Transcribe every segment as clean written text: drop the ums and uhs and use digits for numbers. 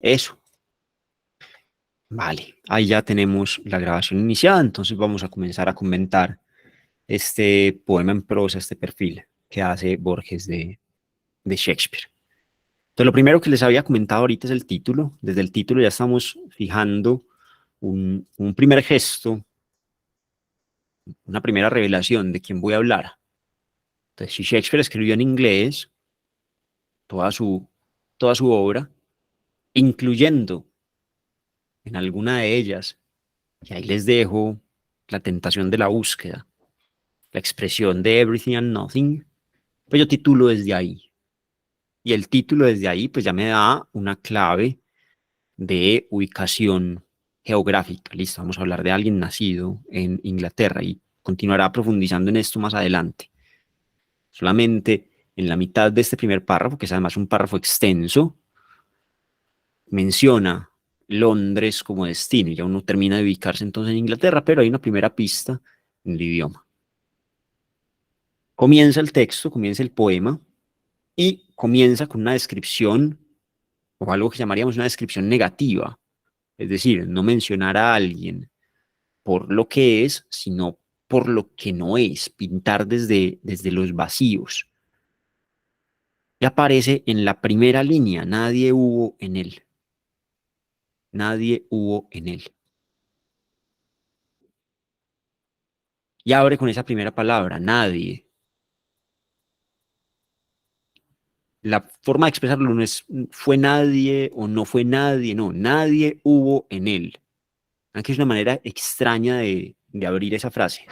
Eso. Vale, ahí ya tenemos la grabación iniciada, entonces vamos a comenzar a comentar este poema en prosa, este perfil que hace Borges de Shakespeare. Entonces, lo primero que les había comentado ahorita es el título. Desde el título ya estamos fijando un primer gesto, una primera revelación de quién voy a hablar. Entonces, si Shakespeare escribió en inglés toda toda su obra, incluyendo en alguna de ellas, y ahí les dejo la tentación de la búsqueda, la expresión de everything and nothing, pues yo titulo desde ahí. Y el título desde ahí, pues ya me da una clave de ubicación geográfica. Listo, vamos a hablar de alguien nacido en Inglaterra y continuará profundizando en esto más adelante. Solamente en la mitad de este primer párrafo, que es además un párrafo extenso, menciona Londres como destino. Ya uno termina de ubicarse entonces en Inglaterra, pero hay una primera pista en el idioma. Comienza el texto, comienza el poema y comienza con una descripción o algo que llamaríamos una descripción negativa. Es decir, no mencionar a alguien por lo que es, sino por lo que no es, pintar desde los vacíos. Y aparece en la primera línea, nadie hubo en él. Nadie hubo en él. Y abre con esa primera palabra, nadie. La forma de expresarlo no es fue nadie o no fue nadie, no, nadie hubo en él. Aquí es una manera extraña de abrir esa frase,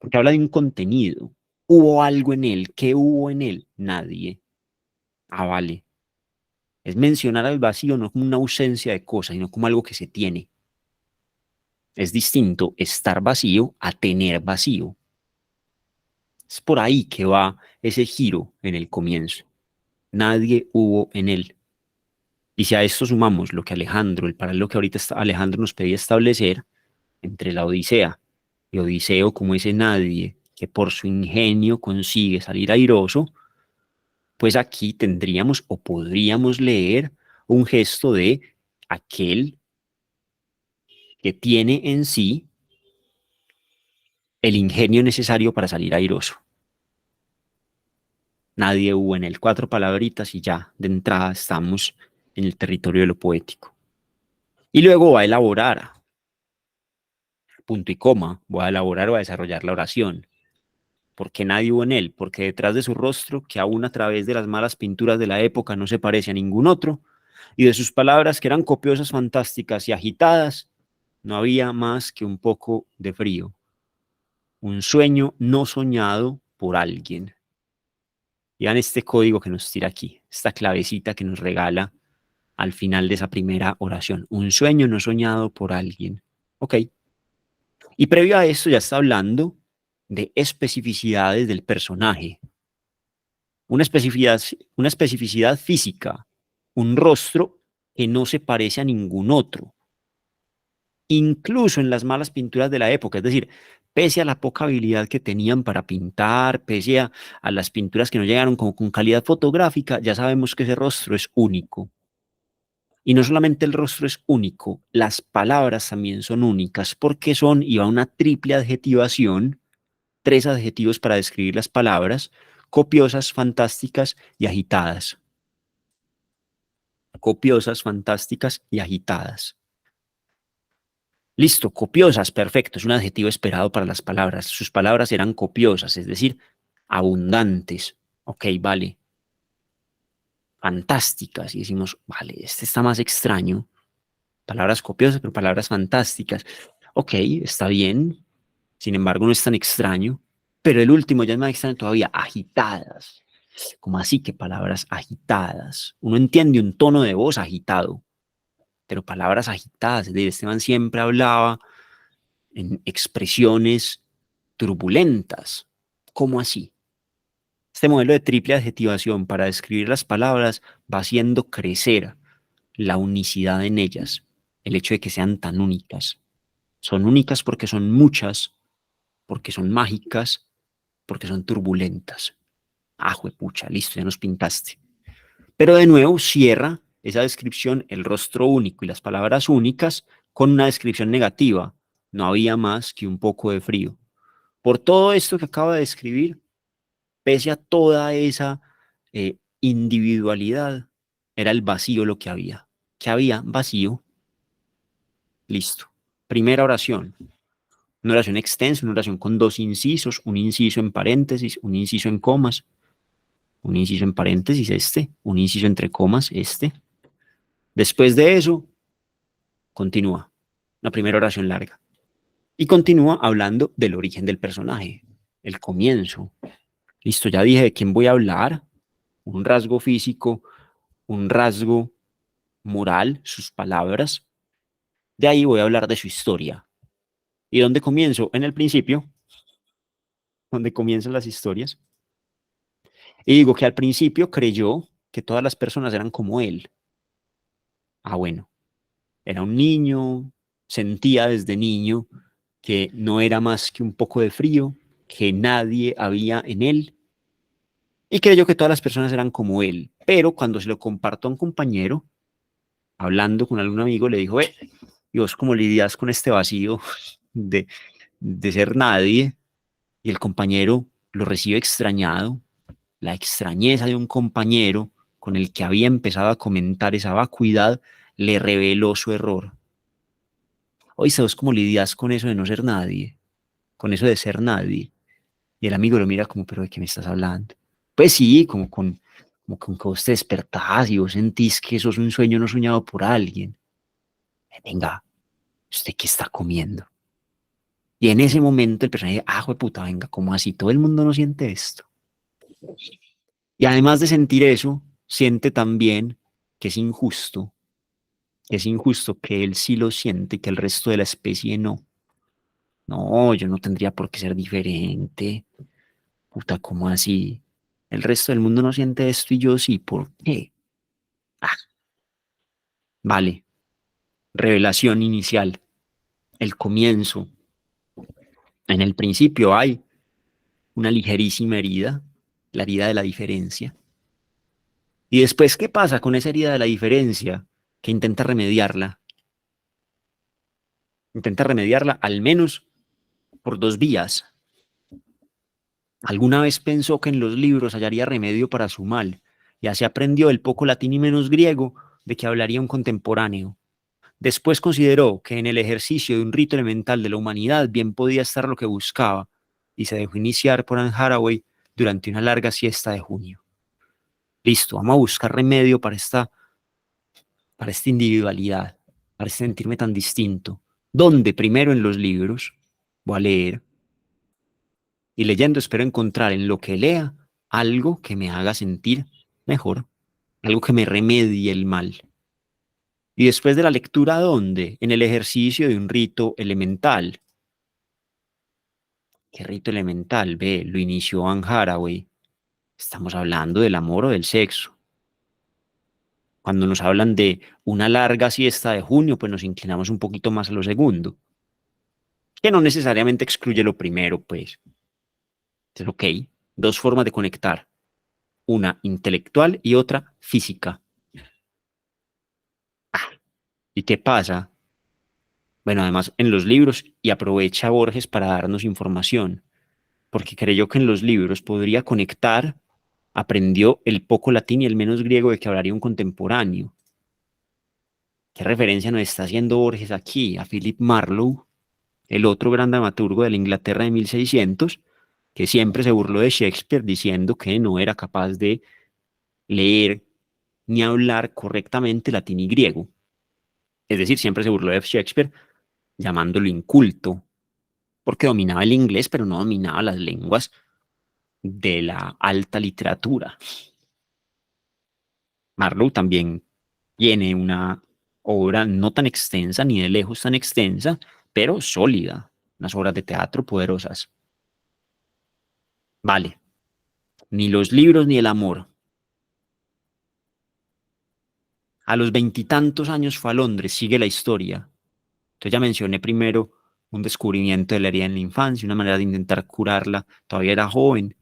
porque habla de un contenido. Hubo algo en él, ¿qué hubo en él? Nadie. Ah, vale. Es mencionar al vacío no como una ausencia de cosas, sino como algo que se tiene. Es distinto estar vacío a tener vacío. Es por ahí que va ese giro en el comienzo. Nadie hubo en él. Y si a esto sumamos lo que Alejandro, el paralelo que ahorita Alejandro nos pedía establecer entre la Odisea y Odiseo como ese nadie que por su ingenio consigue salir airoso, pues aquí tendríamos o podríamos leer un gesto de aquel que tiene en sí el ingenio necesario para salir airoso. Nadie hubo en él, cuatro palabritas y ya de entrada estamos en el territorio de lo poético. Y luego va a elaborar, punto y coma, voy a elaborar o a desarrollar la oración. ¿Por qué nadie hubo en él? Porque detrás de su rostro, que aún a través de las malas pinturas de la época no se parece a ningún otro, y de sus palabras que eran copiosas, fantásticas y agitadas, no había más que un poco de frío, un sueño no soñado por alguien. Vean este código que nos tira aquí, esta clavecita que nos regala al final de esa primera oración. Un sueño no soñado por alguien. Ok. Y previo a esto ya está hablando de especificidades del personaje. Una especificidad física, un rostro que no se parece a ningún otro, incluso en las malas pinturas de la época, es decir, pese a la poca habilidad que tenían para pintar, pese a las pinturas que no llegaron como con calidad fotográfica, ya sabemos que ese rostro es único. Y no solamente el rostro es único, las palabras también son únicas porque son, y va una triple adjetivación, tres adjetivos para describir las palabras, copiosas, fantásticas y agitadas. Copiosas, fantásticas y agitadas. Listo, copiosas, perfecto, es un adjetivo esperado para las palabras. Sus palabras eran copiosas, es decir, abundantes. Ok, vale. Fantásticas, y decimos, vale, este está más extraño. Palabras copiosas, pero palabras fantásticas. Ok, está bien, sin embargo no es tan extraño. Pero el último ya es más extraño todavía, agitadas. ¿Cómo así que palabras agitadas? Uno entiende un tono de voz agitado, pero palabras agitadas. Es decir, Esteban siempre hablaba en expresiones turbulentas. ¿Cómo así? Este modelo de triple adjetivación para describir las palabras va haciendo crecer la unicidad en ellas, el hecho de que sean tan únicas. Son únicas porque son muchas, porque son mágicas, porque son turbulentas. Ah, juepucha, listo, ya nos pintaste. Pero de nuevo cierra esa descripción, el rostro único y las palabras únicas, con una descripción negativa. No había más que un poco de frío. Por todo esto que acabo de describir, pese a toda esa individualidad, era el vacío lo que había. ¿Qué había? Vacío. Listo. Primera oración. Una oración extensa, una oración con dos incisos, un inciso en paréntesis, un inciso en comas, un inciso en paréntesis, un inciso entre comas, Después de eso, continúa. La primera oración larga. Y continúa hablando del origen del personaje, el comienzo. Listo, ya dije de quién voy a hablar, un rasgo físico, un rasgo moral, sus palabras. De ahí voy a hablar de su historia. ¿Y dónde comienzo? En el principio, donde comienzan las historias. Y digo que al principio creyó que todas las personas eran como él. Ah, bueno, era un niño, sentía desde niño que no era más que un poco de frío, que nadie había en él, y creyó que todas las personas eran como él. Pero cuando se lo compartió a un compañero, hablando con algún amigo, le dijo, ¿y vos cómo lidias con este vacío de, de ser nadie? Y el compañero lo recibe extrañado, la extrañeza de un compañero con el que había empezado a comentar esa vacuidad, le reveló su error. Hoy sabes cómo lidias con eso de no ser nadie, con eso de ser nadie. Y el amigo lo mira como, pero ¿de qué me estás hablando? Pues sí, como con que vos te despertás y vos sentís que eso es un sueño no soñado por alguien. Venga, ¿usted qué está comiendo? Y en ese momento el personaje, puta, venga, ¿cómo así? Todo el mundo no siente esto. Y además de sentir eso, siente también que es injusto que él sí lo siente y que el resto de la especie no. No, yo no tendría por qué ser diferente. Puta, ¿cómo así? El resto del mundo no siente esto y yo sí, ¿por qué? Ah, vale, revelación inicial, el comienzo. En el principio hay una ligerísima herida, la herida de la diferencia. Y después, ¿qué pasa con esa herida de la diferencia? Que intenta remediarla al menos por dos vías. Alguna vez pensó que en los libros hallaría remedio para su mal, y así aprendió el poco latín y menos griego de que hablaría un contemporáneo. Después consideró que en el ejercicio de un rito elemental de la humanidad bien podía estar lo que buscaba, y se dejó iniciar por Anne Hathaway durante una larga siesta de junio. Listo, vamos a buscar remedio para esta individualidad, para este sentirme tan distinto. ¿Dónde? Primero en los libros. Voy a leer. Y leyendo espero encontrar en lo que lea algo que me haga sentir mejor, algo que me remedie el mal. Y después de la lectura, ¿dónde? En el ejercicio de un rito elemental. ¿Qué rito elemental? Ve, lo inició Anne Hathaway. Estamos hablando del amor o del sexo. Cuando nos hablan de una larga siesta de junio, pues nos inclinamos un poquito más a lo segundo, que no necesariamente excluye lo primero, pues. Es ok. Dos formas de conectar, una intelectual y otra física. ¿Y qué pasa? Bueno, además en los libros, y aprovecha Borges para darnos información, porque creyó que en los libros podría conectar, aprendió el poco latín y el menos griego de que hablaría un contemporáneo. ¿Qué referencia nos está haciendo Borges aquí? A Philip Marlowe, el otro gran dramaturgo de la Inglaterra de 1600, que siempre se burló de Shakespeare diciendo que no era capaz de leer ni hablar correctamente latín y griego. Es decir, siempre se burló de Shakespeare llamándolo inculto, porque dominaba el inglés, pero no dominaba las lenguas de la alta literatura. Marlowe también tiene una obra no tan extensa, ni de lejos tan extensa, pero sólida, unas obras de teatro poderosas. Vale, ni los libros ni el amor. A los veintitantos años fue a Londres, sigue la historia. Entonces ya mencioné primero un descubrimiento de la herida en la infancia, una manera de intentar curarla, todavía era joven.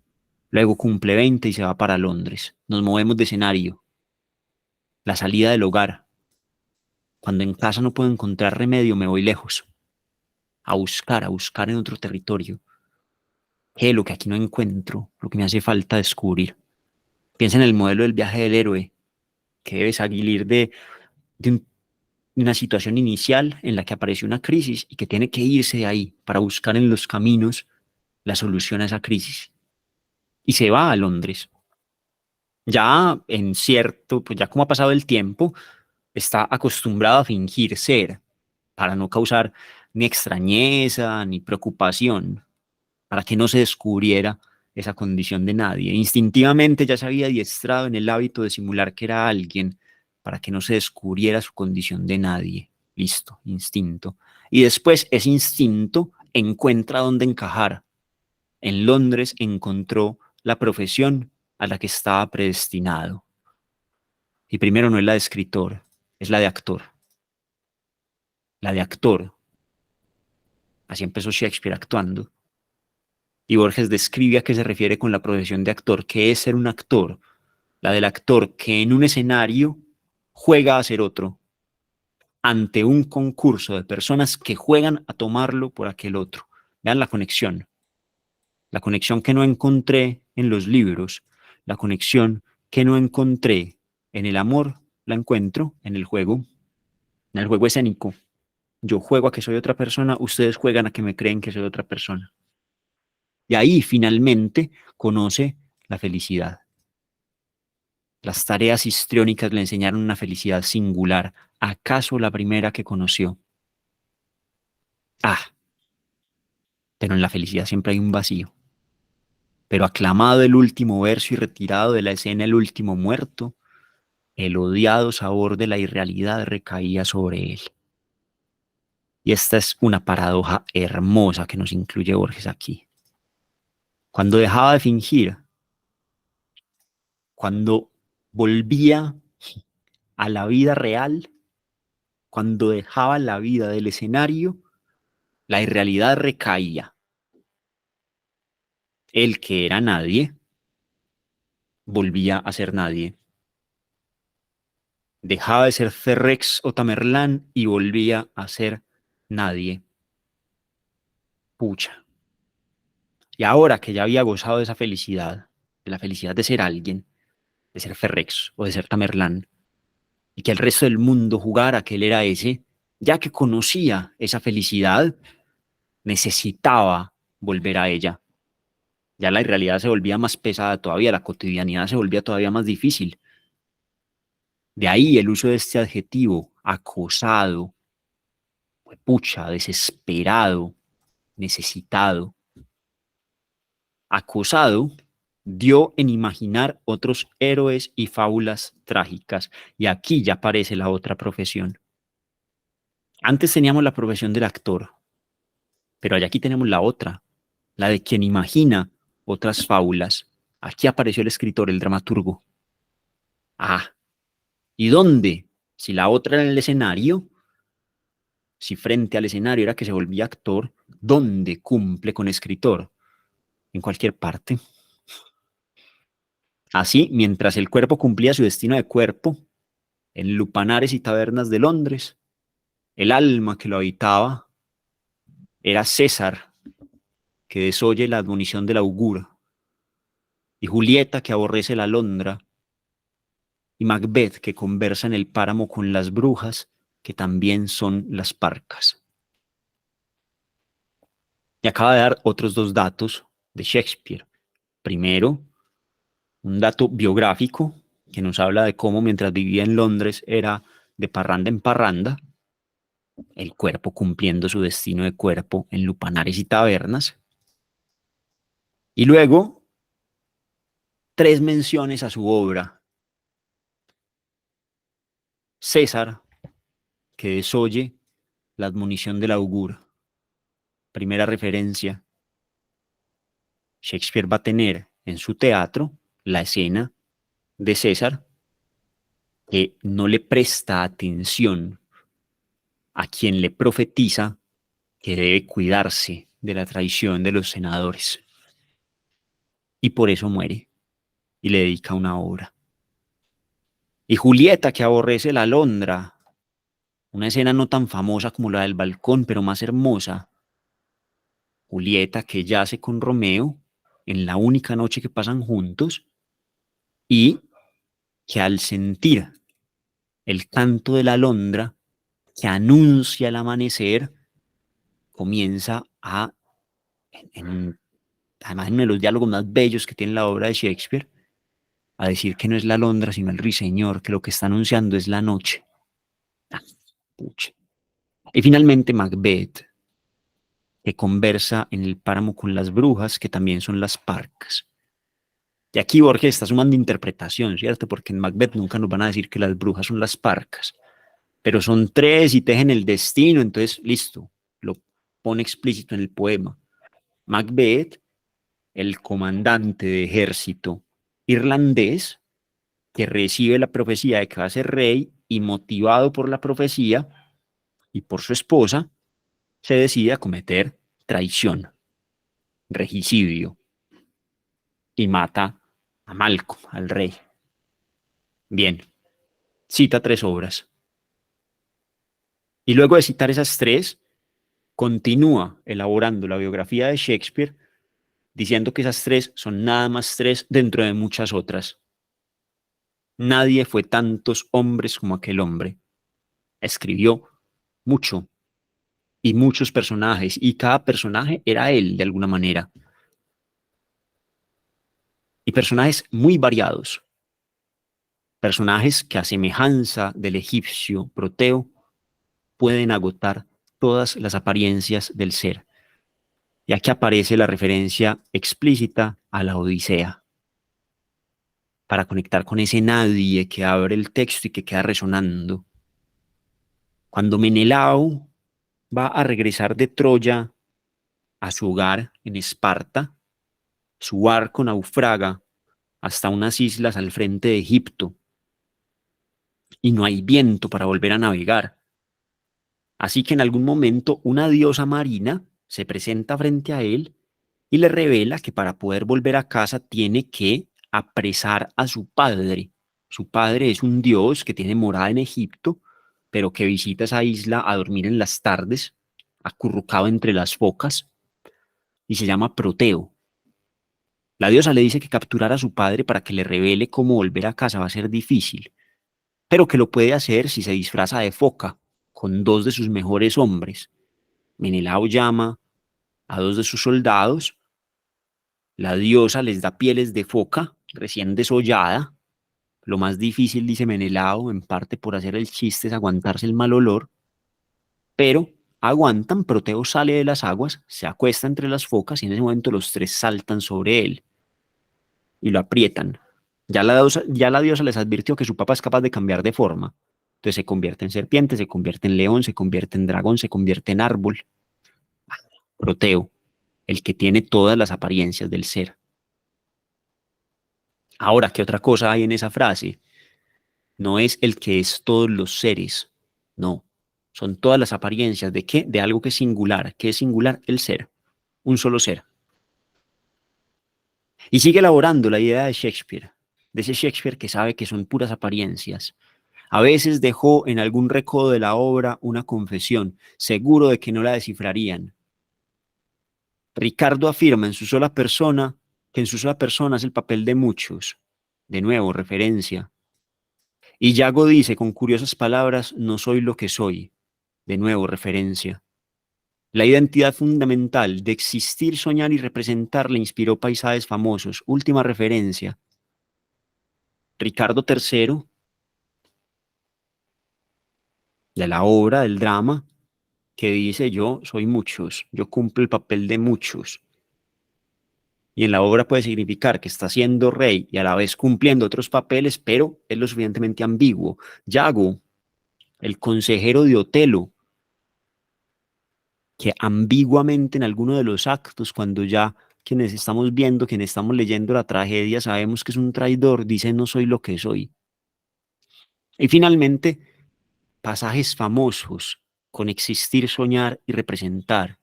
Luego cumple 20 y se va para Londres. Nos movemos de escenario. la salida del hogar. Cuando en casa no puedo encontrar remedio, me voy lejos, a buscar en otro territorio. ¿Qué? Lo que aquí no encuentro, lo que me hace falta descubrir. Piensa en el modelo del viaje del héroe, que debe salir de un de una situación inicial en la que apareció una crisis y que tiene que irse de ahí para buscar en los caminos la solución a esa crisis. Y se va a Londres. Ya en cierto, pues ya como ha pasado el tiempo, está acostumbrado a fingir ser para no causar ni extrañeza ni preocupación, para que no se descubriera esa condición de nadie. Instintivamente ya se había adiestrado en el hábito de simular que era alguien para que no se descubriera su condición de nadie. Listo, instinto. Y después ese instinto encuentra dónde encajar. En Londres encontró la profesión a la que estaba predestinado. Y primero no es la de escritor, es la de actor. La de actor. Así empezó Shakespeare actuando. Y Borges describe a qué se refiere con la profesión de actor, que es ser un actor, la del actor que en un escenario juega a ser otro, ante un concurso de personas que juegan a tomarlo por aquel otro. Vean la conexión que no encontré en los libros, la conexión que no encontré en el amor, la encuentro en el juego escénico. Yo juego a que soy otra persona, ustedes juegan a que me creen que soy otra persona. Y ahí finalmente conoce la felicidad. Las tareas histriónicas le enseñaron una felicidad singular, acaso la primera que conoció. Ah, pero en la felicidad siempre hay un vacío. Pero aclamado el último verso y retirado de la escena el último muerto, el odiado sabor de la irrealidad recaía sobre él. Y esta es una paradoja hermosa que nos incluye Borges aquí. Cuando dejaba de fingir, cuando volvía a la vida real, cuando dejaba la vida del escenario, la irrealidad recaía. El que era nadie volvía a ser nadie. Dejaba de ser Ferrex o Tamerlán y volvía a ser nadie. Pucha. Y ahora que ya había gozado de esa felicidad, de la felicidad de ser alguien, de ser Ferrex o de ser Tamerlán, y que el resto del mundo jugara que él era ese, ya que conocía esa felicidad, necesitaba volver a ella. Ya la realidad se volvía más pesada todavía, la cotidianidad se volvía todavía más difícil. De ahí el uso de este adjetivo, acosado, pucha, desesperado, necesitado. Acosado dio en imaginar otros héroes y fábulas trágicas. Y aquí ya aparece la otra profesión. Antes teníamos la profesión del actor, pero allá aquí tenemos la otra, la de quien imagina otras fábulas. Aquí apareció el escritor, el dramaturgo. Ah, ¿y dónde? Si la otra era en el escenario, si frente al escenario era que se volvía actor, ¿dónde cumple con escritor? En cualquier parte. Así, mientras el cuerpo cumplía su destino de cuerpo, en lupanares y tabernas de Londres, el alma que lo habitaba era César, que desoye la admonición del augur, y Julieta, que aborrece la alondra, y Macbeth, que conversa en el páramo con las brujas, que también son las parcas. Y acaba de dar otros dos datos de Shakespeare. Primero, un dato biográfico que nos habla de cómo mientras vivía en Londres era de parranda en parranda, el cuerpo cumpliendo su destino de cuerpo en lupanares y tabernas. Y luego, tres menciones a su obra. César, que desoye la admonición del augur. Primera referencia. Shakespeare va a tener en su teatro la escena de César que no le presta atención a quien le profetiza que debe cuidarse de la traición de los senadores. Y por eso muere y le dedica una obra. Y Julieta, que aborrece la alondra, una escena no tan famosa como la del balcón, pero más hermosa. Julieta, que yace con Romeo en la única noche que pasan juntos y que al sentir el canto de la alondra que anuncia el amanecer, comienza a, además en uno de los diálogos más bellos que tiene la obra de Shakespeare, a decir que no es la alondra, sino el ruiseñor, que lo que está anunciando es la noche. Ah, pucha. Y finalmente Macbeth, que conversa en el páramo con las brujas, que también son las parcas. Y aquí Borges está sumando interpretación, ¿cierto? Porque en Macbeth nunca nos van a decir que las brujas son las parcas, pero son tres y tejen el destino, entonces listo, lo pone explícito en el poema. Macbeth, el comandante de ejército irlandés, que recibe la profecía de que va a ser rey y motivado por la profecía y por su esposa, se decide a cometer traición, regicidio, y mata a Malcolm, al rey. Bien, cita tres obras. Y luego de citar esas tres, continúa elaborando la biografía de Shakespeare, diciendo que esas tres son nada más tres dentro de muchas otras. Nadie fue tantos hombres como aquel hombre. Escribió mucho y muchos personajes, y cada personaje era él de alguna manera. Y personajes muy variados. Personajes que a semejanza del egipcio Proteo pueden agotar todas las apariencias del ser. Y aquí aparece la referencia explícita a la Odisea, para conectar con ese nadie que abre el texto y que queda resonando. Cuando Menelao va a regresar de Troya a su hogar en Esparta, su barco naufraga hasta unas islas al frente de Egipto y no hay viento para volver a navegar. Así que en algún momento una diosa marina se presenta frente a él y le revela que para poder volver a casa tiene que apresar a su padre. Su padre es un dios que tiene morada en Egipto, pero que visita esa isla a dormir en las tardes, acurrucado entre las focas, y se llama Proteo. La diosa le dice que capturar a su padre para que le revele cómo volver a casa va a ser difícil, pero que lo puede hacer si se disfraza de foca con dos de sus mejores hombres. Menelao llama a dos de sus soldados, la diosa les da pieles de foca recién desollada. Lo más difícil, dice Menelao, en parte por hacer el chiste, es aguantarse el mal olor, pero aguantan, Proteo sale de las aguas, se acuesta entre las focas y en ese momento los tres saltan sobre él y lo aprietan. Ya la diosa les advirtió que su papá es capaz de cambiar de forma. Entonces se convierte en serpiente, se convierte en león, se convierte en dragón, se convierte en árbol. Proteo, el que tiene todas las apariencias del ser. Ahora, ¿qué otra cosa hay en esa frase? No es el que es todos los seres, no. Son todas las apariencias de qué? De algo que es singular. ¿Qué es singular? El ser, un solo ser. Y sigue elaborando la idea de Shakespeare, de ese Shakespeare que sabe que son puras apariencias. A veces dejó en algún recodo de la obra una confesión, seguro de que no la descifrarían. Ricardo afirma en su sola persona que en su sola persona es el papel de muchos. De nuevo, referencia. Y Yago dice con curiosas palabras, no soy lo que soy. De nuevo, referencia. La identidad fundamental de existir, soñar y representar le inspiró paisajes famosos. Última referencia. Ricardo III, de la obra, del drama, que dice yo soy muchos, yo cumplo el papel de muchos. Y en la obra puede significar que está siendo rey y a la vez cumpliendo otros papeles, pero es lo suficientemente ambiguo. Yago, el consejero de Otelo, que ambiguamente en alguno de los actos, cuando ya quienes estamos viendo, quienes estamos leyendo la tragedia, sabemos que es un traidor, dice no soy lo que soy. Y finalmente, pasajes famosos con existir, soñar y representar.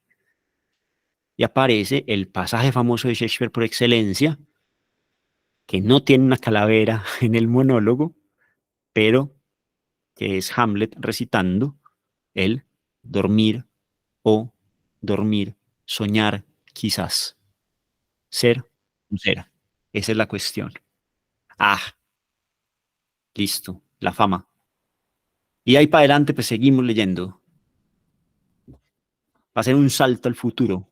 Y aparece el pasaje famoso de Shakespeare por excelencia, que no tiene una calavera en el monólogo, pero que es Hamlet recitando el dormir o dormir, soñar quizás, ser un ser. Esa es la cuestión. Ah, listo, la fama. Y ahí para adelante pues seguimos leyendo. Va a ser un salto al futuro.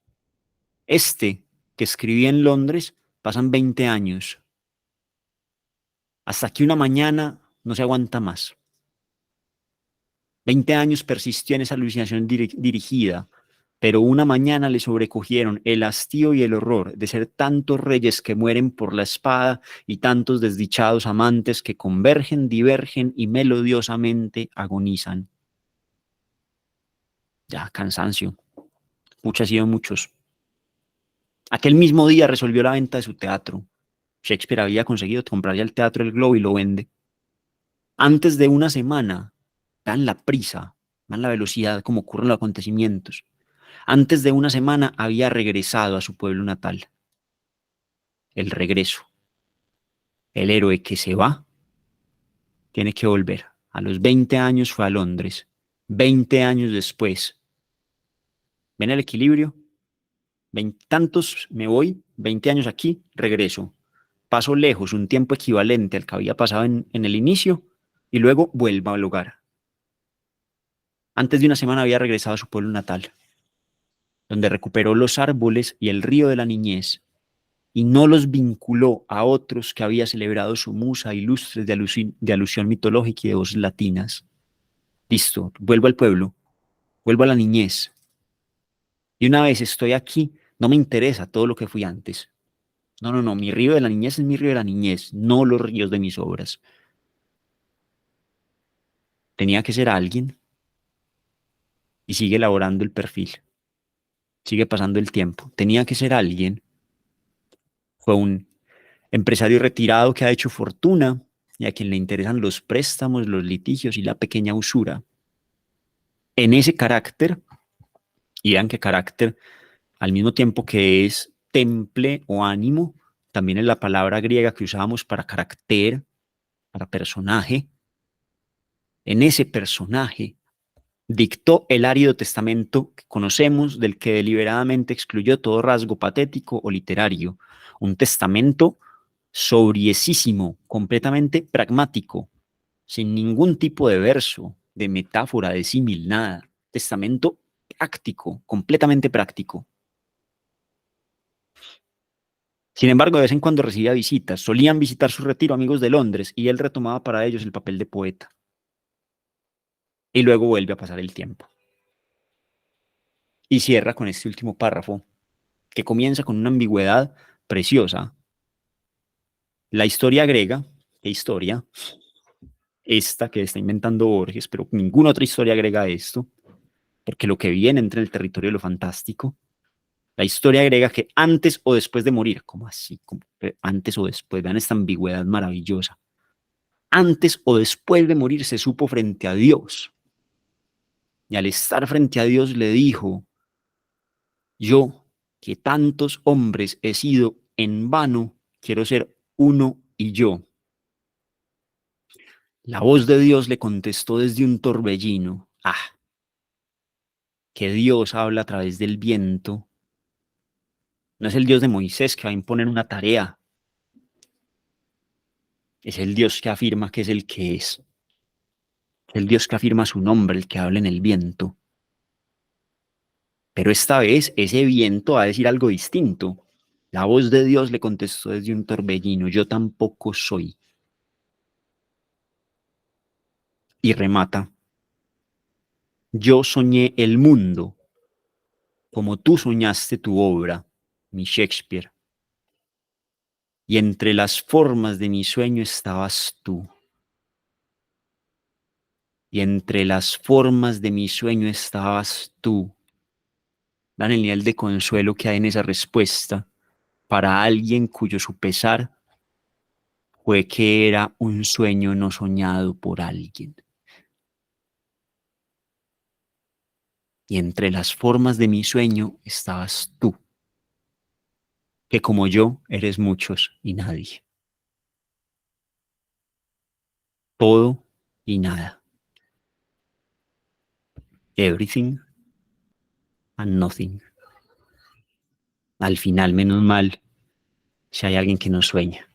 Este que escribí en Londres, pasan 20 años, hasta que una mañana no se aguanta más. 20 años persistió en esa alucinación dirigida, pero una mañana le sobrecogieron el hastío y el horror de ser tantos reyes que mueren por la espada y tantos desdichados amantes que convergen, divergen y melodiosamente agonizan. Ya, cansancio. Muchos han sido muchos. Aquel mismo día resolvió la venta de su teatro. Shakespeare había conseguido comprar ya el Teatro del Globo y lo vende. Antes de una semana, dan la prisa, dan la velocidad como ocurren los acontecimientos. Antes de una semana había regresado a su pueblo natal. El regreso. El héroe que se va tiene que volver. A los 20 años fue a Londres. 20 años después. ¿Ven el equilibrio? Veintitantos me voy, 20 años aquí, regreso. Paso lejos, un tiempo equivalente al que había pasado en el inicio, y luego vuelvo al hogar. Antes de una semana había regresado a su pueblo natal, donde recuperó los árboles y el río de la niñez, y no los vinculó a otros que había celebrado su musa ilustres de alusión mitológica y de voces latinas. Listo, vuelvo al pueblo, vuelvo a la niñez. Y una vez estoy aquí, no me interesa todo lo que fui antes. No, no, no, mi río de la niñez es mi río de la niñez, no los ríos de mis obras. Tenía que ser alguien y sigue elaborando el perfil, sigue pasando el tiempo. Tenía que ser alguien, fue un empresario retirado que ha hecho fortuna y a quien le interesan los préstamos, los litigios y la pequeña usura. En ese carácter, y vean qué carácter, al mismo tiempo que es temple o ánimo, también es la palabra griega que usábamos para carácter, para personaje. En ese personaje dictó el árido testamento que conocemos, del que deliberadamente excluyó todo rasgo patético o literario. Un testamento sobriesísimo, completamente pragmático, sin ningún tipo de verso, de metáfora, de símil, nada. Testamento práctico, completamente práctico. Sin embargo, de vez en cuando recibía visitas. Solían visitar su retiro amigos de Londres y él retomaba para ellos el papel de poeta. Y luego vuelve a pasar el tiempo. Y cierra con este último párrafo, que comienza con una ambigüedad preciosa. La historia griega, ¿qué historia? Esta que está inventando Borges, pero ninguna otra historia agrega esto, porque lo que viene entra en el territorio de lo fantástico. La historia griega que antes o después de morir, ¿cómo así? ¿Cómo? Antes o después, vean esta ambigüedad maravillosa. Antes o después de morir se supo frente a Dios. Y al estar frente a Dios le dijo, yo, que tantos hombres he sido en vano, quiero ser uno y yo. La voz de Dios le contestó desde un torbellino. Ah, que Dios habla a través del viento. No es el Dios de Moisés que va a imponer una tarea. Es el Dios que afirma que es el que es. El Dios que afirma su nombre, el que habla en el viento. Pero esta vez ese viento va a decir algo distinto. La voz de Dios le contestó desde un torbellino, yo tampoco soy. Y remata, yo soñé el mundo como tú soñaste tu obra, mi Shakespeare. Y entre las formas de mi sueño estabas tú. Y entre las formas de mi sueño estabas tú. Dan el nivel de consuelo que hay en esa respuesta para alguien cuyo su pesar fue que era un sueño no soñado por alguien. Y entre las formas de mi sueño estabas tú, que como yo eres muchos y nadie. Todo y nada. Everything and nothing. Al final, menos mal, si hay alguien que no sueña.